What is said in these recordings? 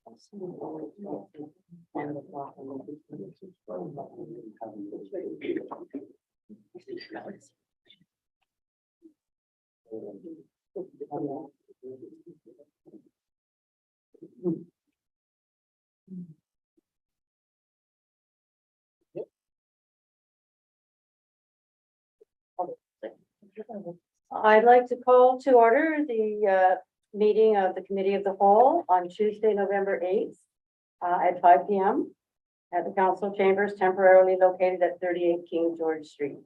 I'd like to call to order the meeting of the Committee of the Whole on Tuesday, November 8th at 5 p.m. at the Council Chambers temporarily located at 38 King George Street.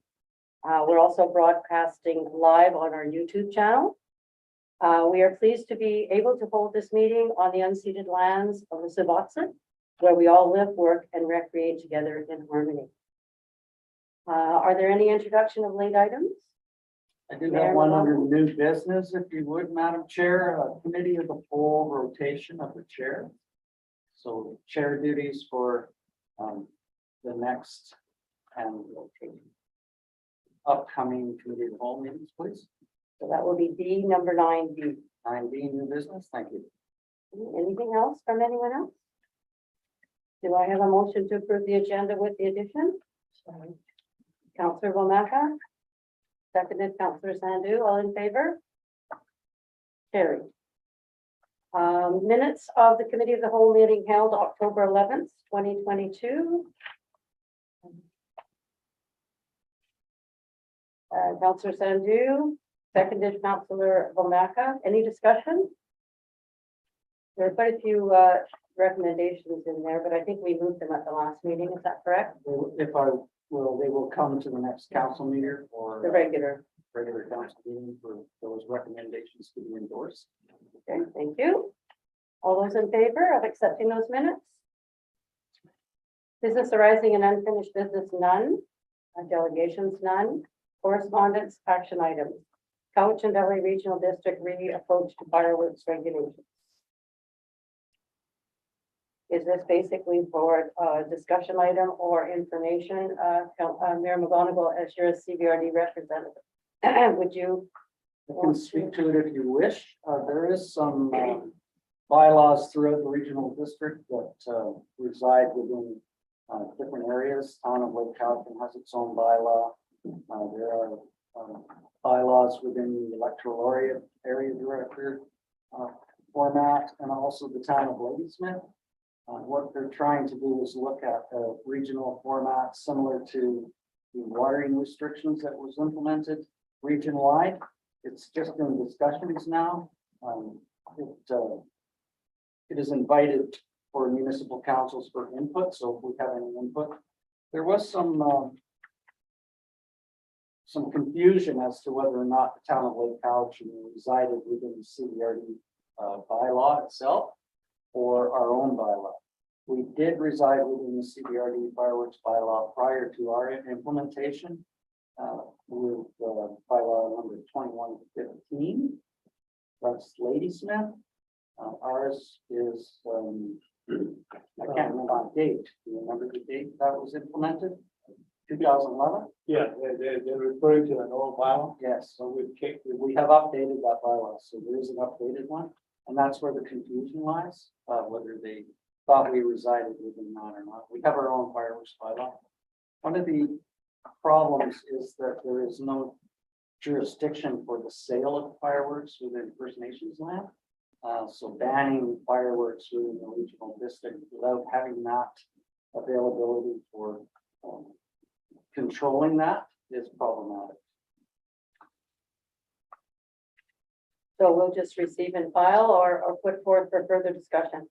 We're also broadcasting live on our YouTube channel. We are pleased to be able to hold this meeting on the unceded lands of the Subatsit, where we all live, work, and recreate together in harmony. Are there any introduction of late items? I do have one under new business, if you would, Madam Chair, Committee of the Whole rotation of the chair. So chair duties for the next and upcoming Committee of the Whole meetings, please. So that will be D, number 9B. 9B, new business, thank you. Anything else from anyone else? Do I have a motion to approve the agenda with the addition? Councillor Womaka, seconded Councillor Sandu, all in favor? Carried. Minutes of the Committee of the Whole meeting held October 11th, 2022. Councillor Sandu, seconded Councillor Womaka. Any discussion? There are quite a few recommendations in there, but I think we moved them at the last meeting. Is that correct? If I will, they will come to the next council meeting or The regular. regular council meeting for those recommendations to be endorsed. Okay, thank you. All those in favor of accepting those minutes? Business arising and unfinished business, none. Delegations, none. Correspondence, action items. Cowichan Valley Regional District approach to fireworks regulations. Is this basically for a discussion item or information? Mayor McGonigal, as your CBRD representative, would you? I can speak to it if you wish. There is some bylaws throughout the regional district that reside within different areas. Town of Lake Cowichan has its own bylaw. There are bylaws within the electoral area director format, and also the town of Ladysmith. What they're trying to do is look at a regional format similar to the watering restrictions that was implemented region-wide. It's just in discussions now. It is invited for municipal councils for input. So if we have any input, there was some confusion as to whether or not the town of Lake Cowichan resided within the CBRD bylaw itself or our own bylaw. We did reside within the CBRD fireworks bylaw prior to our implementation with bylaw number 2115. That's Ladysmith. Ours is, I can't remember on date. Do you remember the date that was implemented? 2011? Yeah, they're referring to an old bylaw. Yes, so we have updated that bylaw, so there is an updated one, and that's where the confusion lies, whether they thought we resided within that or not. We have our own fireworks bylaw. One of the problems is that there is no jurisdiction for the sale of fireworks within First Nations land. So banning fireworks within the regional district without having that availability for controlling that is problematic. So we'll just receive and file or put forward for further discussion.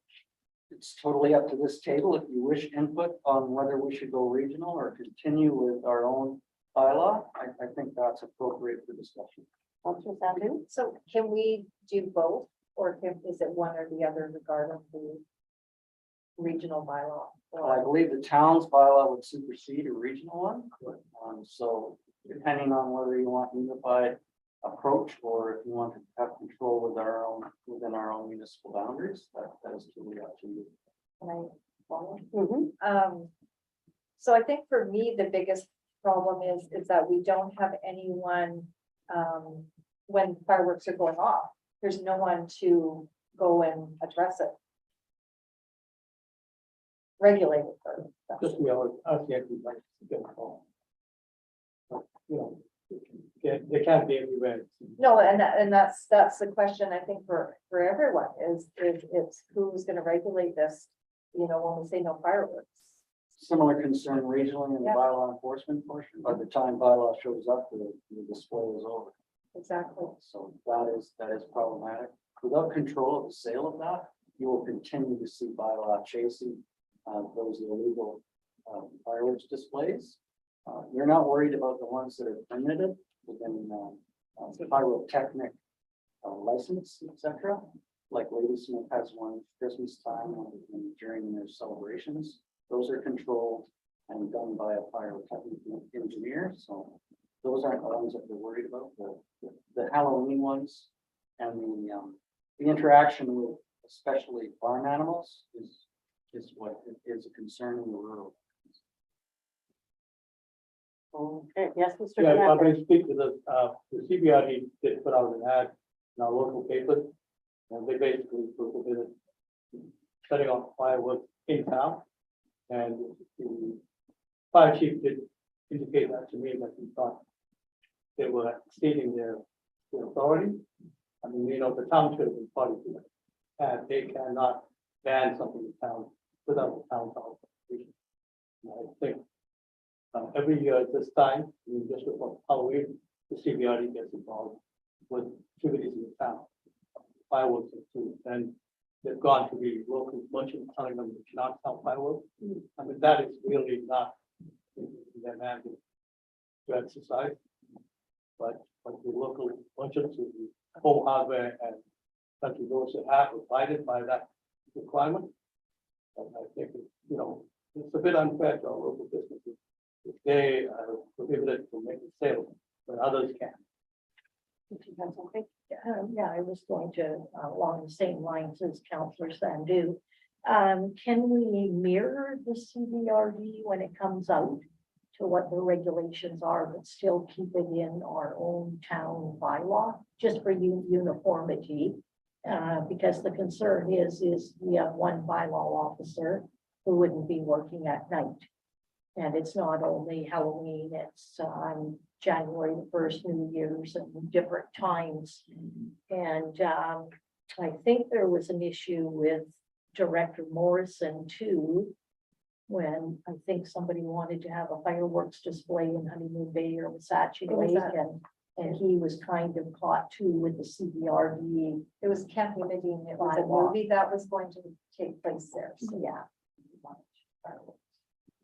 It's totally up to this table. If you wish input on whether we should go regional or continue with our own bylaw, I think that's appropriate for discussion. Councillor Sandu? So can we do both, or is it one or the other regarding the regional bylaw? I believe the town's bylaw would supersede a regional one. So depending on whether you want unified approach or if you want to have control with within our own municipal boundaries, that is truly up to you. Can I follow? Mm-hmm. So I think for me, the biggest problem is that we don't have anyone when fireworks are going off. There's no one to go and address it. regulated for that. Just the RCMP like to get involved. But, you know, they can't be everywhere. No, and that's the question, I think, for everyone, is it's who's gonna regulate this, you know, when we say no fireworks. Similar concern regionally in the Yeah. bylaw enforcement portion. By the time bylaw shows up, the display is over. Exactly. So that is problematic. Without control of the sale of that, you will continue to see bylaw chasing those illegal fireworks displays. You're not worried about the ones that are permitted within pyrotechnic license, etc. Like Ladysmith has one Christmas time and during their celebrations. Those are controlled and done by a pyrotechnic engineer. So those aren't the ones that we're worried about. The Halloween ones and the interaction with especially farm animals is what is a concern in the rural. Okay, yes, Mr. Yeah, if I Knapp. may speak to the CBRD did put out an ad in our local paper, and they basically prohibited setting off fireworks in town. And the fire chief did indicate that to me, that he thought they were exceeding their authority. I mean, you know, the town should have been party to it, and they cannot ban something in town without the town's authorization. And I think every year at this time, I mean, just before Halloween, the CBRD gets involved with activities in the town, fireworks and food, and they've gone to the local merchants telling them they cannot sell fireworks. I mean, that is really not in their mandate to exercise. But the local merchants, the home hardware and country roads that have abided by that requirement. And I think, you know, it's a bit unfair to our local businesses. If they are prohibited from making sales, but others can. Yeah, I was going to, along the same lines as Councillor Sandu. Can we mirror the CBRD when it comes out to what the regulations are, but still keep it in our own town bylaw, just for uniformity? Because the concern is we have one bylaw officer who wouldn't be working at night. And it's not only Halloween, it's January the 1st, New Year's, and different times. And I think there was an issue with Director Morrison too, when I think somebody wanted to have a fireworks display in Honeymoon Bay or Wasatch Lake, and he was kind of caught too with the CBRD. It was Camp Unity, and it was a Bylaw. movie that was going to take place there. So Yeah.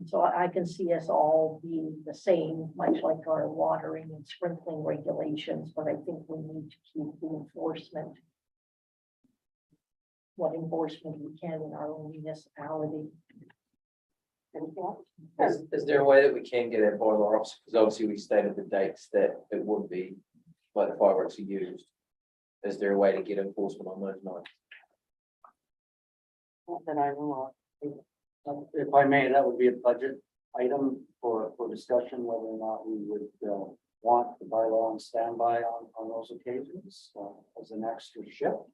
So I can see us all being the same, much like our watering and sprinkling regulations, but I think we need to keep the enforcement. What enforcement we can in our own municipality. Is there a way that we can get our boiler off? Because obviously we stated the dates that it would be, like the fireworks are used. Is there a way to get enforcement on those nights? Not that I know of. If I may, that would be a budget item for discussion, whether or not we would want the bylaw on standby on those occasions as an extra shift.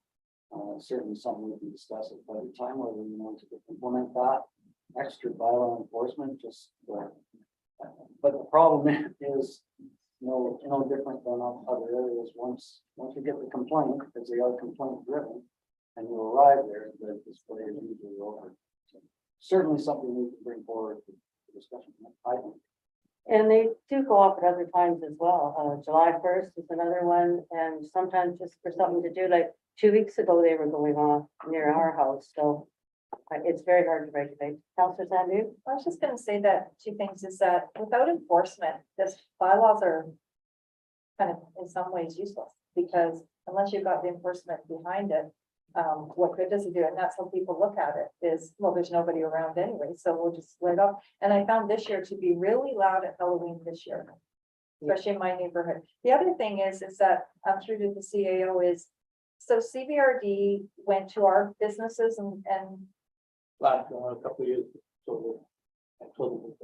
Certainly something we can discuss at budget time, whether we want to implement that extra bylaw enforcement, just. But the problem is, no different than other areas. Once you get the complaint, because they are complaint driven, and you arrive there, the display is usually over. So certainly something we can bring forward to discussion, I think. And they do go up at other times as well. July 1st is another one, and sometimes just for something to do, like 2 weeks ago, they were going off near our house, so it's very hard to regulate. Councillor Sandu? I was just gonna say that two things is that without enforcement, this bylaws are kind of in some ways useless, because unless you've got the enforcement behind it, what good does it do? And that's how people look at it is, well, there's nobody around anyway, so we'll just let it off. And I found this year to be really loud at Halloween this year, especially in my neighborhood. The other thing is that I'm through to the CAO is, so CBRD went to our businesses and Last couple of years, so I told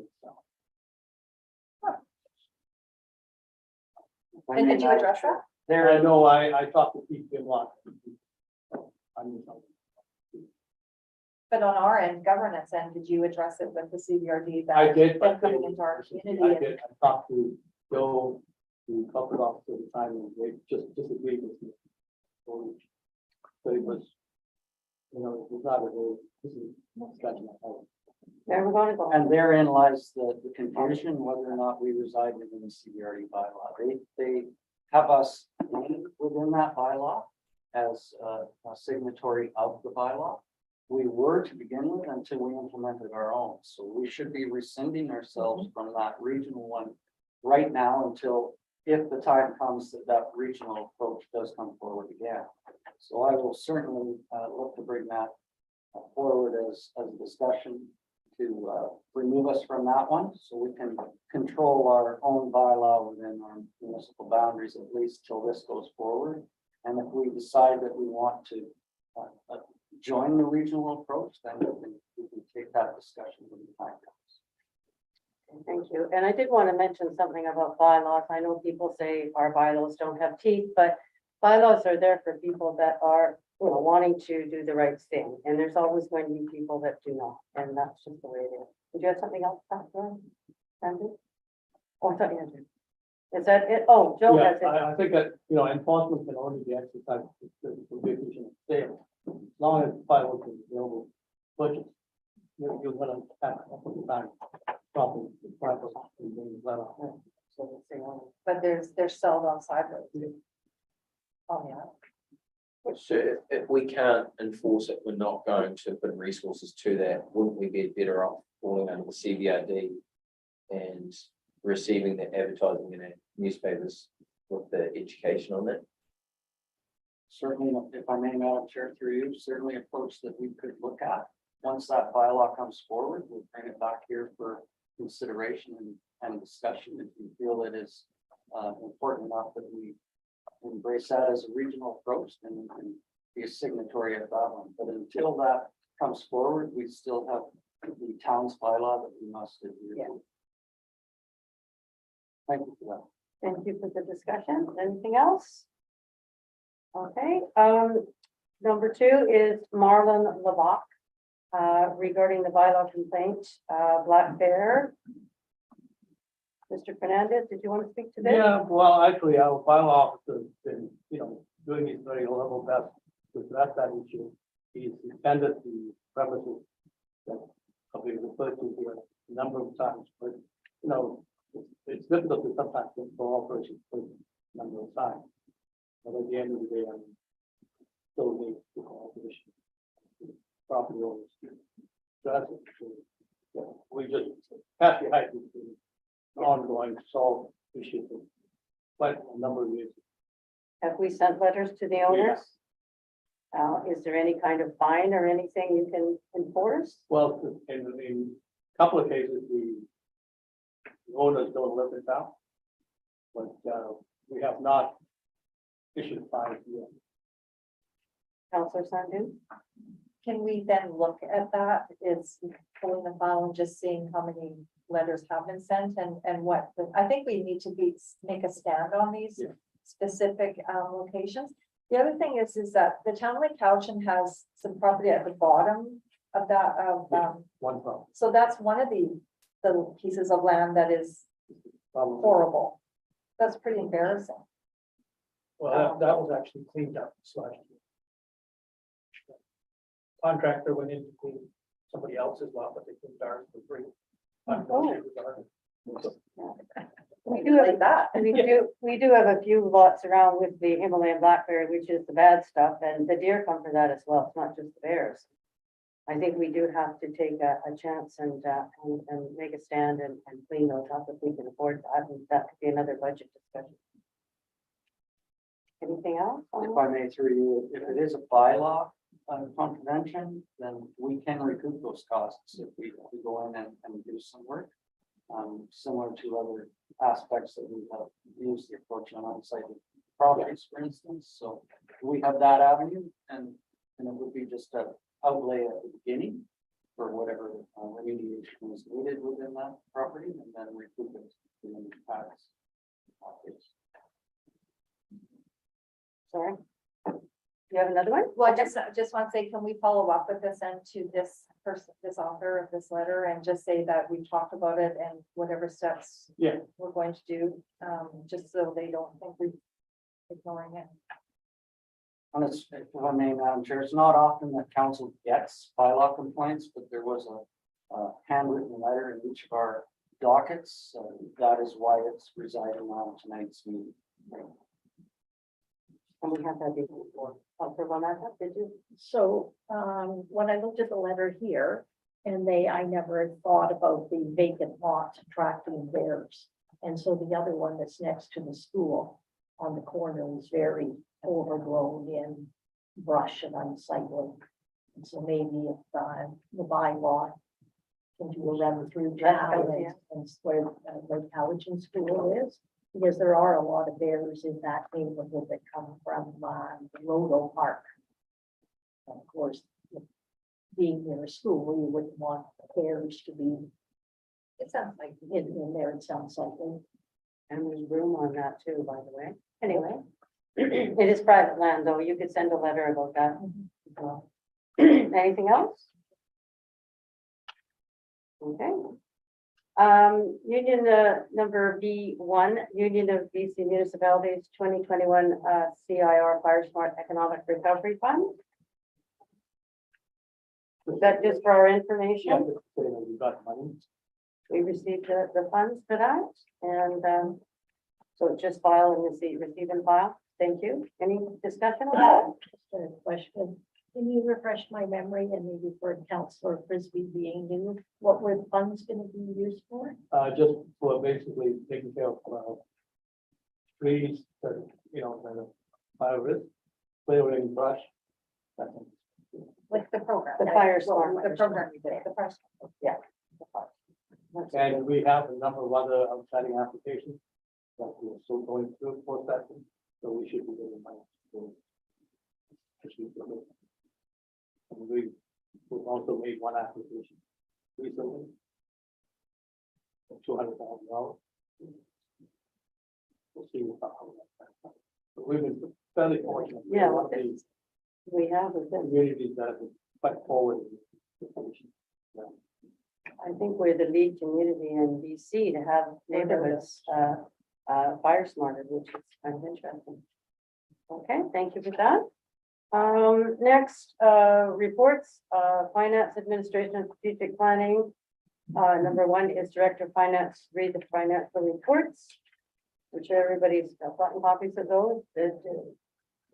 them did you address that? there. I know, I talked to Pete Gimlock. But on our end, governance end, did you address it with the CBRD? That I did, they're but coming into our I community? did, I talked to Joe, the corporate officer at the time, and they just disagreed with me. So it was, you know, it was not a very, this is not scratching my head. Where we're gonna go. And therein lies the confusion whether or not we reside within the CBRE bylaw. They have us within that bylaw as a signatory of the bylaw. We were to begin with until we implemented our own. So we should be rescinding ourselves from that regional one right now until, if the time comes that that regional approach does come forward again. So I will certainly look to bring that forward as a discussion to remove us from that one, so we can control our own bylaw within our municipal boundaries, at least till this goes forward. And if we decide that we want to join the regional approach, then we can take that discussion when the time comes. Thank you. And I did want to mention something about bylaws. I know people say our bylaws don't have teeth, but bylaws are there for people that are, you know, wanting to do the right thing. And there's always going to be people that do not, and that's just the way it is. Did you have something else, Andrew? Oh, I thought you had to. Is that it? Oh, Joe Yeah, has it. I think that, you know, enforcement can only be exercised for prohibition of sale, as long as fireworks is available budget. You're gonna have a time problem with fireworks and being let off. So let's see, But they're sold on side roads. Oh, yeah. So if we can't enforce it, we're not going to put resources to that, wouldn't we be better off falling under the CBRD and receiving the advertising in our newspapers with the education on that? Certainly, if I may, Madam Chair, through you, certainly approach that we could look at. Once that bylaw comes forward, we'll bring it back here for consideration and discussion. If you feel it is important enough that we embrace that as a regional approach, then we can be a signatory of that one. But until that comes forward, we still have the town's bylaw that we must adhere to. Thank you for that. thank you for the discussion. Anything else? Okay, number 2 is Marlon Levok, regarding the bylaw complaint, Black Bear. Mr. Fernandez, did you want to speak to this? Yeah, well, actually, our bylaw officer has been, you know, doing his very level best to address that issue. He's suspended the premises that we referred to here a number of times, but, you know, it's difficult to sometimes control operations for a number of times. But at the end of the day, I still need the cooperation of the property owners to address it. So, yeah, we just have to hide the ongoing solve issues for quite a number of years. Have we sent letters to the owners? Is there any kind of fine or anything you can enforce? Well, in a couple of cases, the owners don't live in town. But we have not issued fines yet. Councillor Sandu? Can we then look at that? Is pulling the file and just seeing how many letters have been sent and what, I think we need to make a stand on these Yeah. specific locations. The other thing is that the town of Lake Cowichan has some property at the bottom of that, One problem. so that's one of the pieces of land that is Probably. horrible. That's pretty embarrassing. Well, that was actually cleaned up last year. Contractor went in to clean somebody else's lot, but they cleaned ours for free. We do have Like that. we do have a few lots around with the Himalayan black bear, which is the bad stuff, and the deer come for that as well. It's not just the bears. I think we do have to take a chance and make a stand and clean those up if we can afford that, and that could be another budget discussion. Anything else? If I may, through you, if it is a bylaw contravention, then we can recoup those costs if we go in and do some work. Similar to other aspects that we have used the approach on site properties, for instance. So we have that avenue, and it would be just a outlay at the beginning for whatever remediation is needed within that property, and then recoup it in the tax. Sorry. You have another one? Well, I just want to say, can we follow up with this and to this person, this author of this letter and just say that we talked about it and whatever steps Yeah. we're going to do, just so they don't think we're ignoring it. And it's, if I may, Madam Chair, it's not often that council gets bylaw complaints, but there was a handwritten letter in each of our dockets. That is why it's residing on tonight's meeting. And we have that before. Counselor Von Atta, did you? So, when I looked at the letter here, and I never had thought about the vacant lot attracting bears. And so the other one that's next to the school on the corner is very overgrown in brush and unsightly. And so maybe if, the bylaw can do a run through town and where, Cowichan School is. Because there are a lot of bears in that neighborhood that come from the Rodo Park. And of course, being near a school, you wouldn't want bears to be It sounds like. in there, it sounds like. And there's room on that too, by the way. Anyway, it is private land, though. You could send a letter about that. as well. Anything else? Okay. Union number B1, Union of BC Municipalities 2021 CIR Fire Smart Economic Recovery Fund. Is that just for our Yeah, information? just saying that we got money. We received the funds for that, and so just file and receive and file. Thank you. Any discussion on that? Just a question. Can you refresh my memory and maybe for Councillor Frisbee being new, what were the funds going to be used for? Just for basically taking care of, trees, that, you know, the fire risk, clearing brush. That kind of stuff. Like the program. The fire Well, storm. The program we did, the first. Yeah. And we have a number of other outstanding applications that we're still going through for that, so we should be getting money. to proceed with it. And we've also made one application recently. $200,000. We'll see what happens. But we've been fairly fortunate. We have Yeah, one of these We have with them. communities that have been quite forward in this situation. I think we're the lead community in BC to have neighborhoods fire smarted, which is kind of interesting. Okay, thank you for that. Next, reports, finance administration and strategic planning. Number one is director of finance, read the financial reports, which everybody's gotten copies of those.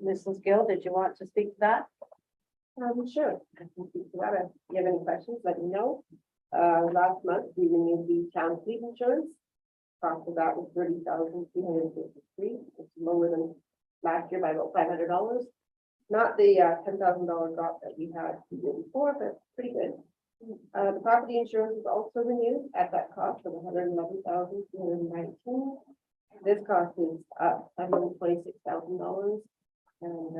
Mrs. Gill, did you want to speak to that? Sure. I can speak to that. If you have any questions, let me know. Last month, we renewed the town fleet insurance. Cost of that was $30,353. It's lower than last year by about $500. Not the $10,000 drop that we had the year before, but pretty good. The property insurance was also renewed at that cost of $111,219. This cost is up $126,000. And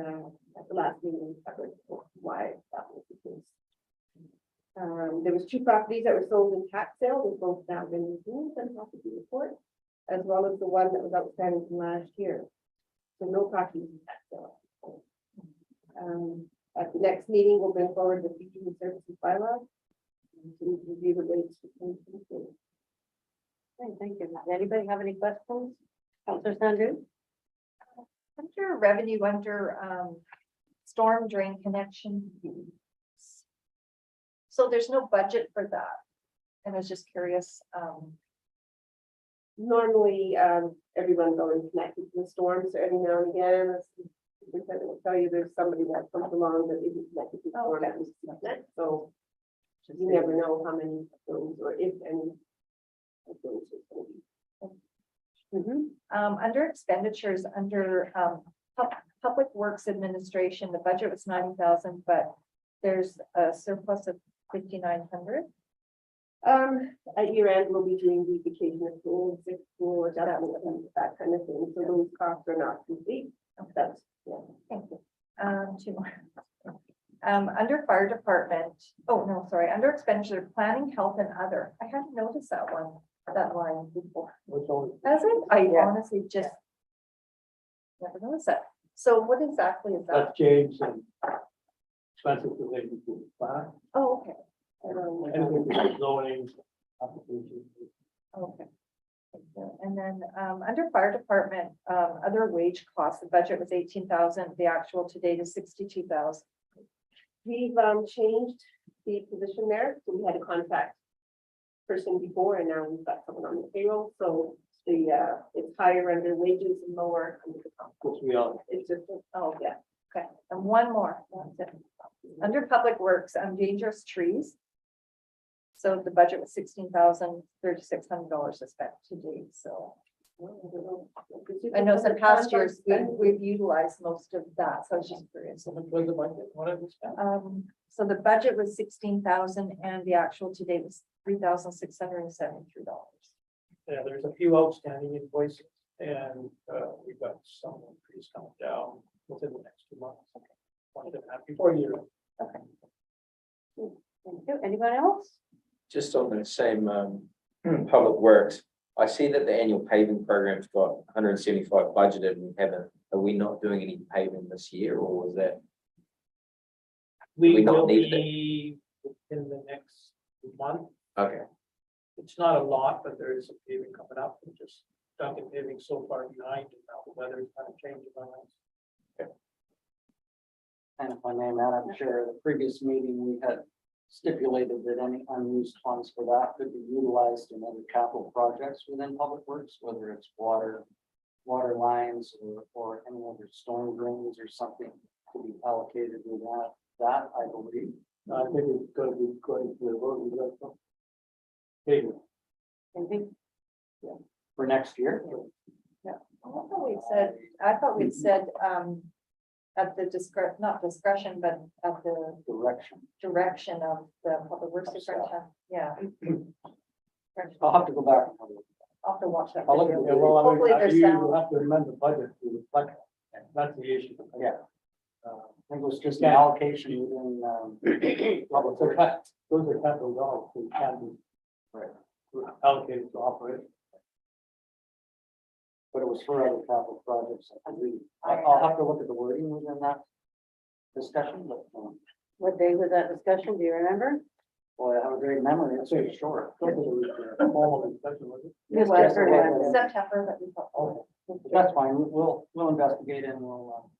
at the last meeting, we covered why that was the case. There was 2 properties that were sold in tax sale. They've both now been removed and property report, as well as the one that was outstanding from last year. So no properties in tax sale. At the next meeting, we'll bring forward the teaching and services bylaw to review the rates for 2023. Okay, thank you. Anybody have any questions? Councilor Sandu? Under revenue, under storm drain connection. So there's no budget for that. And I was just curious, Normally, everyone's always connected to the storm, so every now and again, we will tell you there's somebody that comes along that isn't connected to the storm. That was connected. So you never know how many of those or if any of those are going to be. under expenditures, under Public Works Administration, the budget was 90,000, but there's a surplus of 5,900. At year end, we'll be doing the vacation of school, sick school, adjustment, and that kind of thing. So those costs are not complete. That's, yeah. Thank you. 2 more. Under fire department, oh, no, sorry, under expenditure, planning, health and other. I hadn't noticed that line before. Which always Has it? I Yeah. honestly just never noticed that. So what exactly is that? That's James and expenses related to the plan, Oh, okay, anything with zoning, applications. okay. Thank you. And then, under fire department, other wage costs, the budget was 18,000, the actual to date is 62,000. We've changed the position there, so we had a contract person before, and now we've got someone on the payroll, so the it's higher under wages and lower under the contract. Which we are, It's just, Oh, yeah, okay, and one more. That's it. Under public works, dangerous trees. So the budget was $16,3600 to spend to date, so. I know some past years, we've utilized most of that, so I was just curious. what was the budget, what did we spend? So the budget was 16,000 and the actual to date was $3,673. Yeah, there's a few outstanding invoices and we've got some increase coming down within the next 2 months. One and a half, before year. Thank you. Anyone else? Just on the same public works, I see that the annual paving program's got 175 budgeted and we haven't, are we not doing any paving this year or was that? We We not will needed it. be in the next month. Okay, It's not a lot, but there is some paving coming up. We just Duncan paving so far behind and now the weather's kind of changing on us. And if I may, Madam Chair, the previous meeting, we had stipulated that any unused funds for that could be utilized in other capital projects within Public Works, whether it's water lines or any other storm drains or something to be allocated with that, I believe. I think it's gonna be going to the road. We got some paving. Anything? For next year. I thought we'd said, at the not discretion, but at the Direction. direction of the public works superintendent, yeah. I'll have to go back. and have a look. I'll have to watch that I'll look at video. Yeah, well, I Hopefully mean, there's you sound. have to amend the budget to reflect that. That's the issue. Yeah. Uh, I think it was just an allocation within, Public So Works. those are capital dollars, so it can be Right. allocated to operation. But it was for other capital projects. I believe. I'll have to look at the wording within that discussion, but, What day was that discussion? Do you remember? boy, I have a great memory. It's very short. Don't think it was a formal discussion, was it? Yes, Yes, yes, it yes. was. September that we thought. Oh, That's fine. We'll investigate and we'll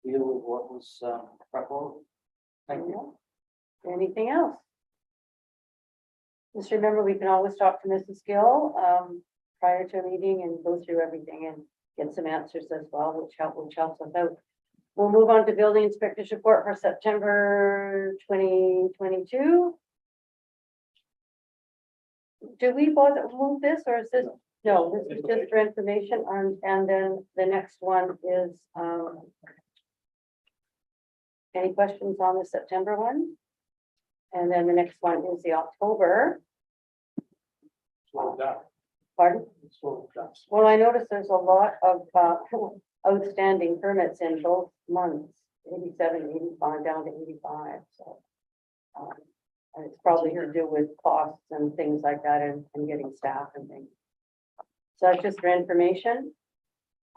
deal with what was brought forward. Thank you. Anything else? Just remember, we can always talk to Mrs. Gill prior to a meeting and go through everything and get some answers as well, which helps us out. We'll move on to building inspector's report for September 2022. Do we both move this or is this, no, this is just for information and then the next one is any questions on the September one? And then the next one is the October, slow down. pardon? Slow down. Well, I noticed there's a lot of outstanding permits in both months, 87, 85, down to 85, so. And it's probably to do with costs and things like that and getting staff and things. So that's just for information.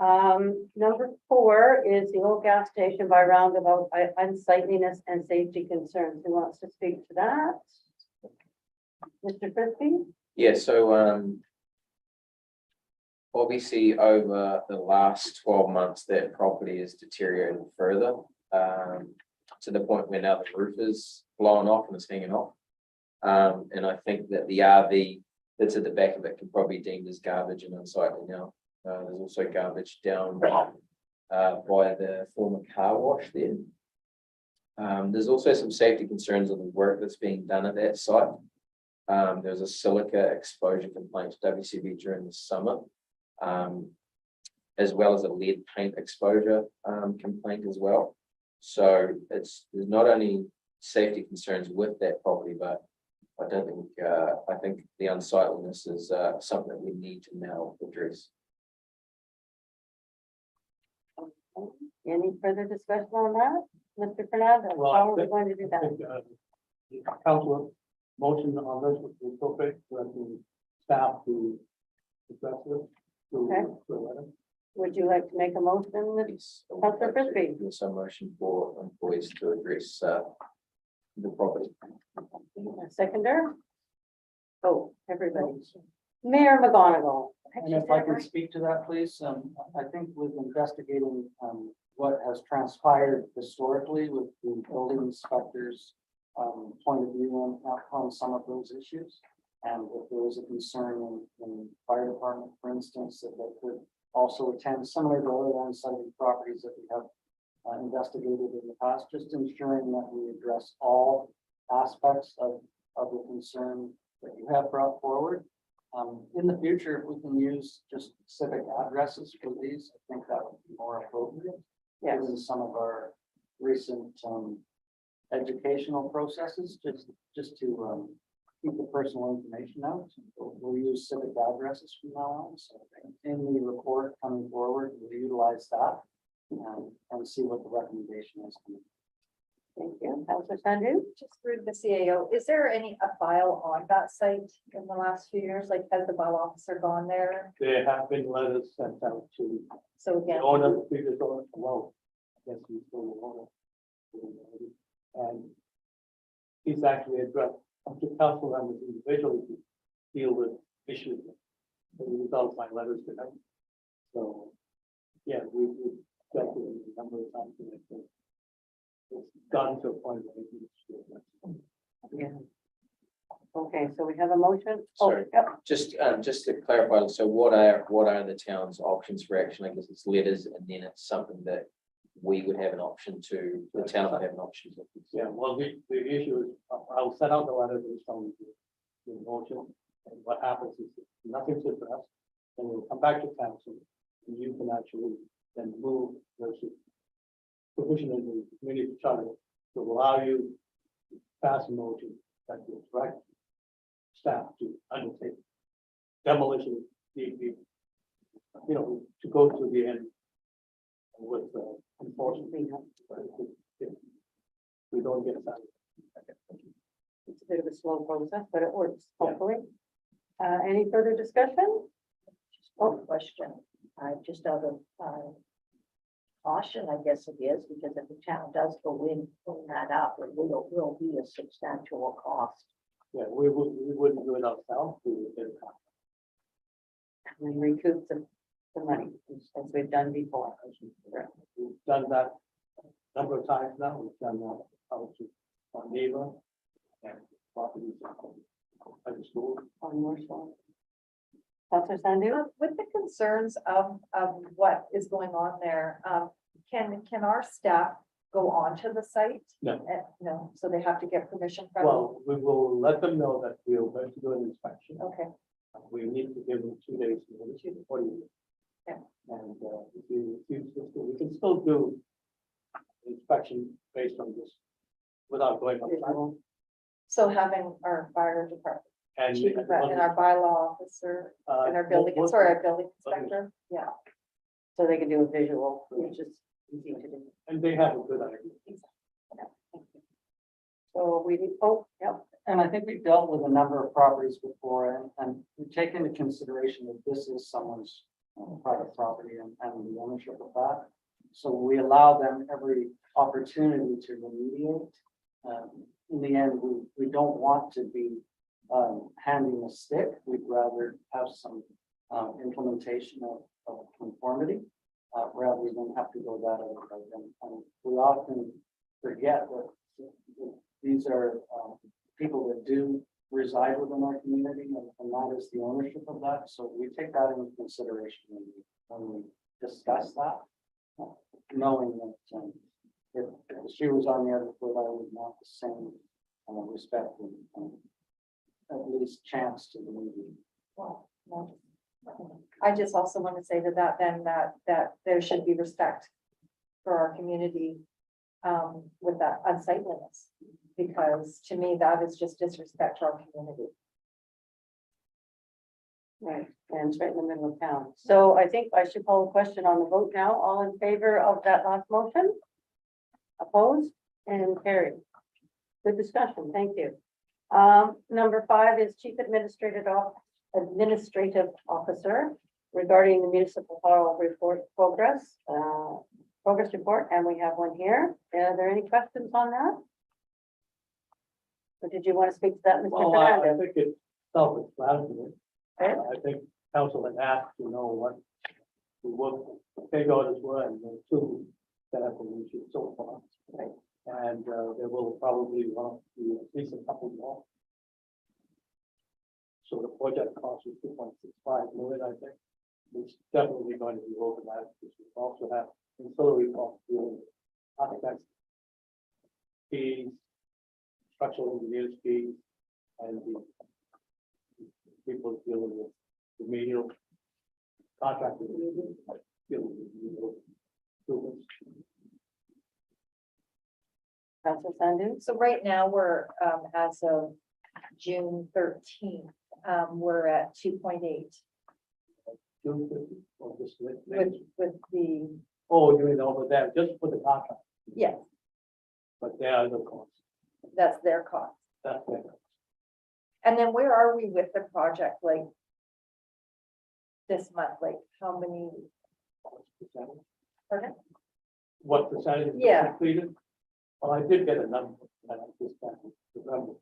Number 4 is the old gas station by roundabout unsightliness and safety concerns. Who wants to speak to that? Mr. Frisbee? yeah, so obviously over the last 12 months, that property has deteriorated further. To the point where now the roof is blowing off and it's hanging off. And I think that the RV that's at the back of it can probably be deemed as garbage and unsightly now. There's also garbage down by the former car wash there. There's also some safety concerns of the work that's being done at that site. There's a silica exposure complaint to WCB during the summer, as well as a lead paint exposure complaint as well. So there's not only safety concerns with that property, but I don't think I think the unsightliness is something that we need to now address. Any further discussion on that? Mr. Fernandez, Well, how are we going to do I that? think, the council motion on this would be appropriate for the staff to address this. Okay. Would you like to make a motion? Yes. Councillor Frisbee. Yes, a motion for employees to address, the property. A seconder? Oh, everybody. Mayor McGonigal. And if I can speak to that, please, I think with investigating, what has transpired historically with the building inspectors, point of view on some of those issues. And if there is a concern in fire department, for instance, that they could also attend similar to other unsighted properties that we have investigated in the past, just ensuring that we address all aspects of the concern that you have brought forward. In the future, if we can use just civic addresses for these, I think that would be more appropriate. Yes. Given some of our recent educational processes, just to keep the personal information out. We'll use civic addresses from now on. So in the report coming forward, we'll utilize that and see what the recommendation is. Thank you. Councillor Sandu? Just through the CAO, is there a file on that site in the last few years? Like, has the bylaw officer gone there? There have been letters sent out to So the again, owner, the previous owner, well, yes, he's still the owner. And he's actually addressed up to council members individually to deal with issues. As a result of my letters to them. So, yeah, we've dealt with it a number of times. And it's gotten to a point where it's. Yeah. Okay, so we have a motion. Oh, Sorry. yep. Just to clarify, so what are the town's options for action? I guess it's letters and then it's something that we would have an option to, the town would have an option to. Yeah, well, the issue is, I'll send out the letter to some the motion, and what happens is if nothing's addressed, then we'll come back to council, and you can actually then move the provision in the community charter to allow you to pass a motion that will direct staff to undertake demolition, you know, to go to the end with enforcement. If we don't get that. It's a bit of a slow process, but it works, hopefully. Any further discussion? Oh, question, just out of, caution, I guess it is, because if the town does go in, clean that up, it will be a substantial cost. Yeah, we wouldn't do it ourselves. We would get it. We recoup the money, as we've done before. We've done that a number of times now. We've done that out to our neighbor and properties at the school. On your side. Councillor Sandu? with the concerns of what is going on there, can our staff go onto the site? No. No, so they have to get permission from. Well, we will let them know that we are going to do an inspection. Okay, We need to give them 2 days. Before you. Yeah. And if you refuse to, we can still do inspection based on this without going up. so having our fire department, And chief of that, and our bylaw officer, and our building, our building inspector, yeah. So they can do a visual, which is easy to do. And they have a good idea. So we, oh, yep. And I think we've dealt with a number of properties before and we take into consideration that this is someone's private property and the ownership of that. So we allow them every opportunity to remediate. In the end, we don't want to be handing a stick. We'd rather have some implementation of conformity rather than have to go that other way. And we often forget that these are people that do reside within our community and that is the ownership of that. So we take that into consideration when we discuss that, knowing that if the shoe was on the other foot, I would want the same respect and at least chance to the meeting. Well, no. I just also want to say to that then that there should be respect for our community with that unsightliness, because to me, that is just disrespect to our community. Right, and it's right in the middle of town. So I think I should call a question on the vote now. All in favor of that last motion? Opposed and carried. Good discussion, thank you. Number 5 is Chief Administrative Officer. regarding the municipal hall report progress report, and we have one here. Are there any questions on that? Or did you want to speak to that, Mr. Well, I Fernandez? think it's self-explanatory. Okay. I think council had asked to know what big orders were and the two that have been issued so far. Right. And there will probably be at least a couple more. So the project cost is 2.65 million, I think. It's definitely going to be over that, because we also have ancillary costs, dealing with architects fees, structural engineers fees, and the people dealing with remedial contractors. Dealing with remedial improvements. Councilor Sandu? So right now, we're, as of June 13th, we're at 2.8 June 50, or just with the, oh, you know, but that, just for the contract, yes, but there are the costs. that's their cost. That's it. And then where are we with the project, like this month, like how many? Pardon? What percentage is Yeah. completed? Well, I did get a number, and I just can't remember.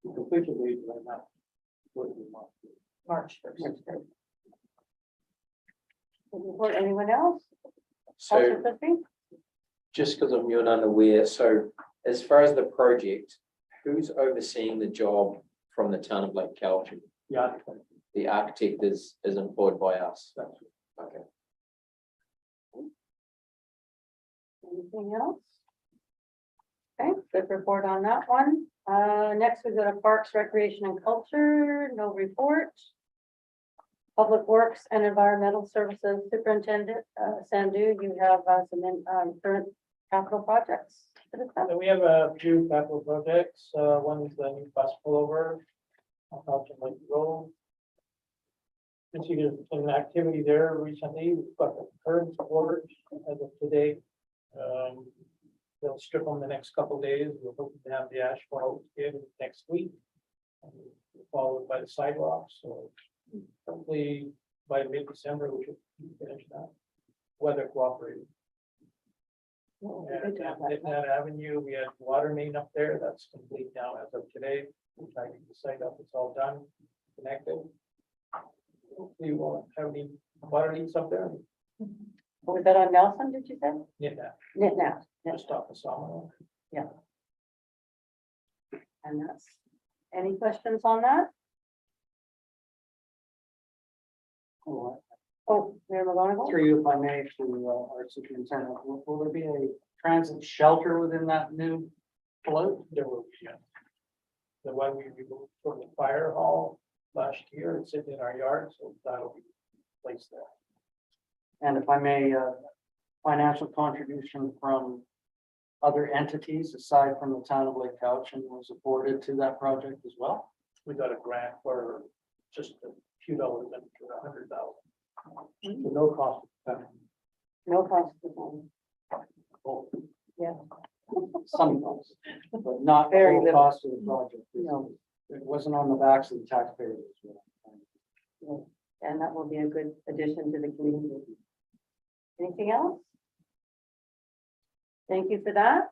The completion date right now. What is it, March? March 1st. Report, anyone else? So Councilor Christie? just because I'm new and unaware, so as far as the project, who's overseeing the job from the town of Lake Calhoun? Yeah. The architect is employed by us. That's Okay. Anything else? Okay, good report on that one. Next we go to Parks, Recreation and Culture, no report. Public Works and Environmental Services Superintendent, Sandu, you have some current capital projects to discuss. So we have a few capital projects. One is the new bus pullover on Carlton Lake Road. You see there's been an activity there recently. We've got the curbs poured as of today. They'll strip them the next couple of days. We're hoping to have the asphalt in next week. Followed by the sidewalks, so hopefully by mid-December, we should finish that. Weather cooperating. And that avenue, we had water main up there, that's complete now as of today. We're trying to get the site up, it's all done, connected. Hopefully we won't have any water leaks up there. Was that on Nelson, did you say? Yeah, that, Knit now, just off the sawmill. and that's, any questions on that? Oh, Mayor McGonigal? Through you, if I may, to our superintendent, will there be a transit shelter within that new float? There will be, yeah. The one we removed from the fire hall last year, it's sitting in our yard, so that'll be placed there. And if I may, financial contribution from other entities aside from the town of Lake Cowichan was afforded to that project as well. We got a grant for just a few dollars and $100,000. So no cost. No cost to them. Oh, Some costs, but not the Very whole little. cost of the project. No. It wasn't on the backs of the taxpayers as well. And that will be a good addition to the community. Anything else? Thank you for that.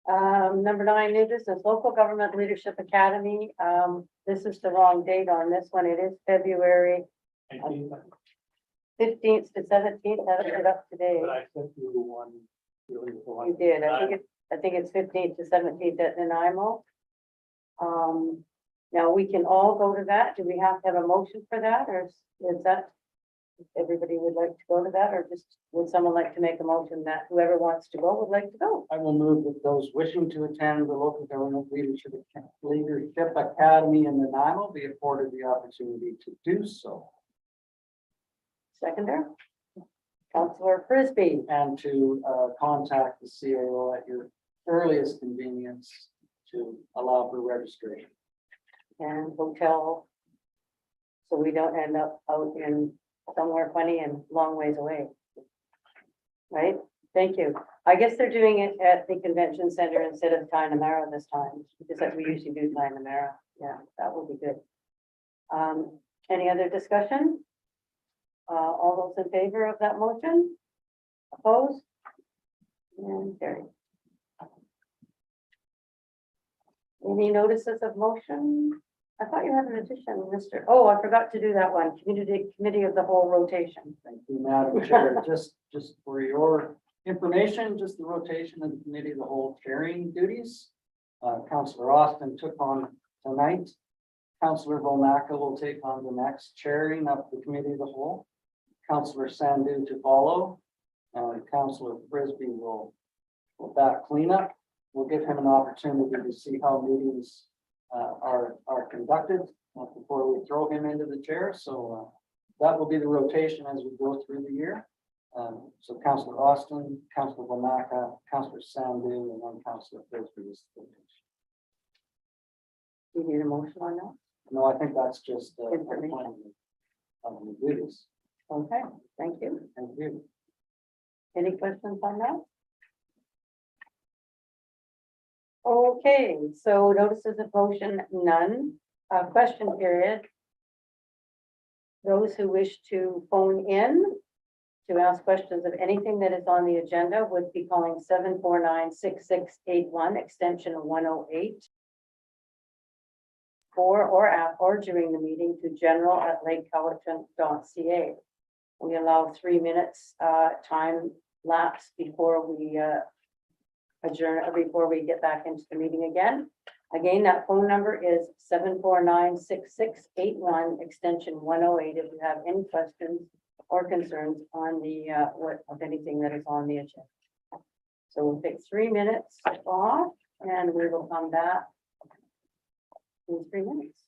Number 9, new business, Local Government Leadership Academy. This is the wrong date on this one. It is February 15th to 17th. I have it up today. But I sent you one. You did. I think it's 15th to 17th at Nanaimo. Now we can all go to that. Do we have to have a motion for that, or is that? If everybody would like to go to that, or just would someone like to make a motion that whoever wants to go would like to go? I will move that those wishing to attend the Local Government Leadership Academy in Nanaimo be afforded the opportunity to do so. Seconder? Councilor Frisbee. And to contact the CAO at your earliest convenience to allow for registration. And hotel. So we don't end up out in somewhere funny and long ways away. Right? Thank you. I guess they're doing it at the convention center instead of Tinamara this time, because we usually do Tinamara. Yeah, that will be good. Any other discussion? All those in favor of that motion? Opposed? And carried. Any notices of motion? I thought you had an addition, Mr. Oh, I forgot to do that one, committee of the whole rotation. Thank you, Madam Chair. Just for your information, just the rotation of the committee of the whole chairing duties. Councillor Austin took on tonight. Councillor Bomaka will take on the next chairing of the committee of the whole. Councillor Sandu to follow. Councillor Frisbee will back cleanup. We'll give him an opportunity to see how meetings are conducted before we throw him into the chair. So that will be the rotation as we go through the year. So Councillor Austin, Councillor Bomaka, Councillor Sandu, and then Councillor Frisbee is the rotation. Do you need a motion on that? No, I think that's just Information. of the duties. Okay, thank you. Thank you. Any questions on that? Okay, so notices of motion, none. Question period. Those who wish to phone in to ask questions of anything that is on the agenda would be calling 749-6681, extension 108. Or during the meeting to general@lakecowichan.ca. We allow 3 minutes time lapse before we adjourn, before we get back into the meeting again. Again, that phone number is 749-6681, extension 108, if you have any questions or concerns on the of anything that is on the agenda. So we'll take 3 minutes off and we will come back in 3 minutes.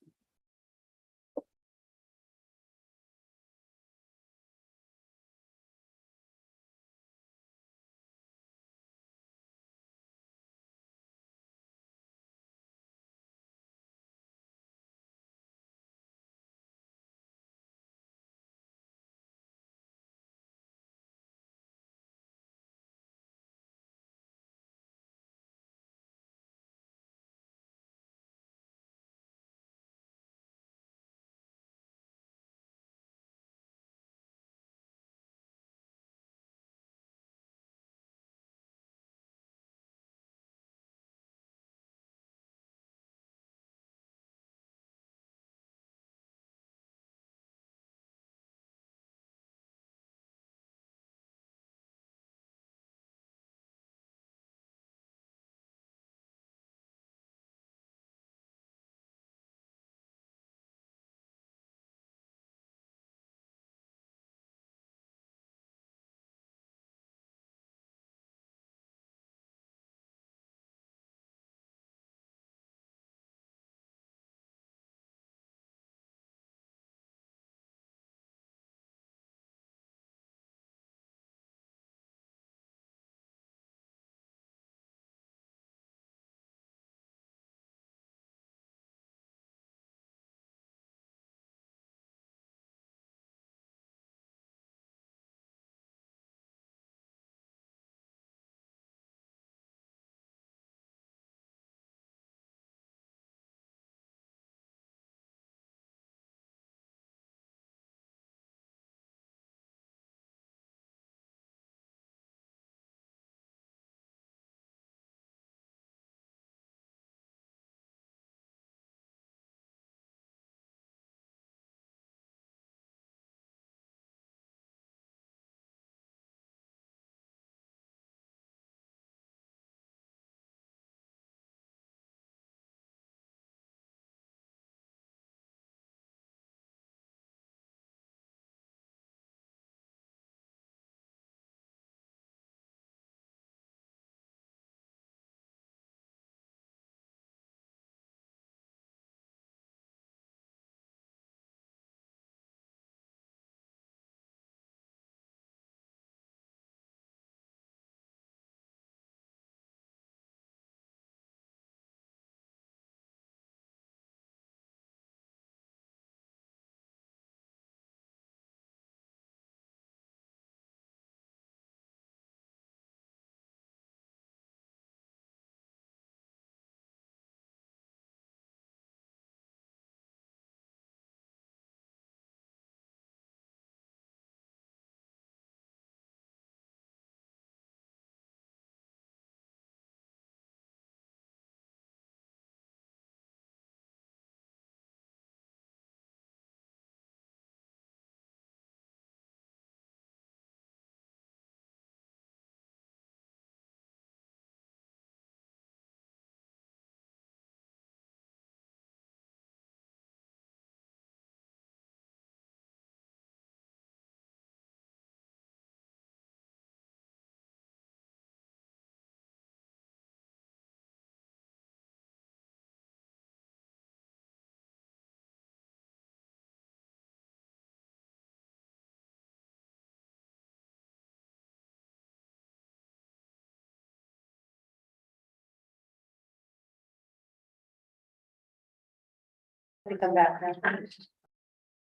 We come back now.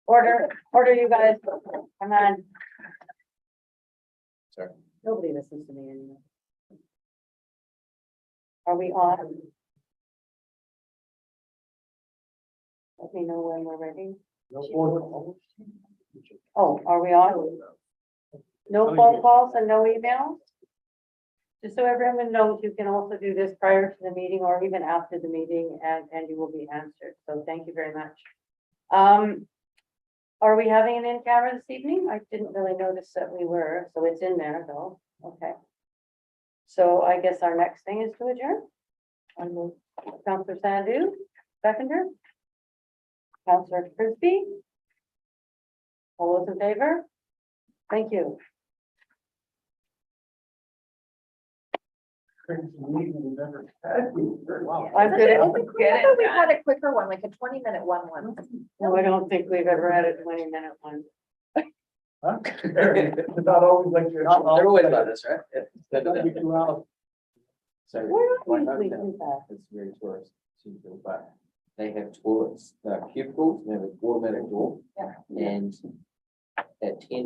Order, you guys, come on. Sorry. Nobody listens to me anymore. Are we on? Let me know when we're ready. No phone. Oh, are we on? No phone calls and no emails? Just so everyone knows, you can also do this prior to the meeting or even after the meeting and you will be answered. So thank you very much. Are we having an in-camera this evening? I didn't really notice that we were, so it's in there though. Okay. So I guess our next thing is to adjourn. I move Councillor Sandu, seconder. Councillor Frisbee. All those in favor? Thank you. Wow. I'm good at, I thought we had a quicker one, like a 20-minute one. no, I don't think we've ever had a 20-minute one. Not always like your. They're always like this, right? Yeah. That'd be 2 hours. So. Where my do we hometown, do that? It's very tourist, but they have toilets, cubicles, and they have an automatic door. Yeah. And at 10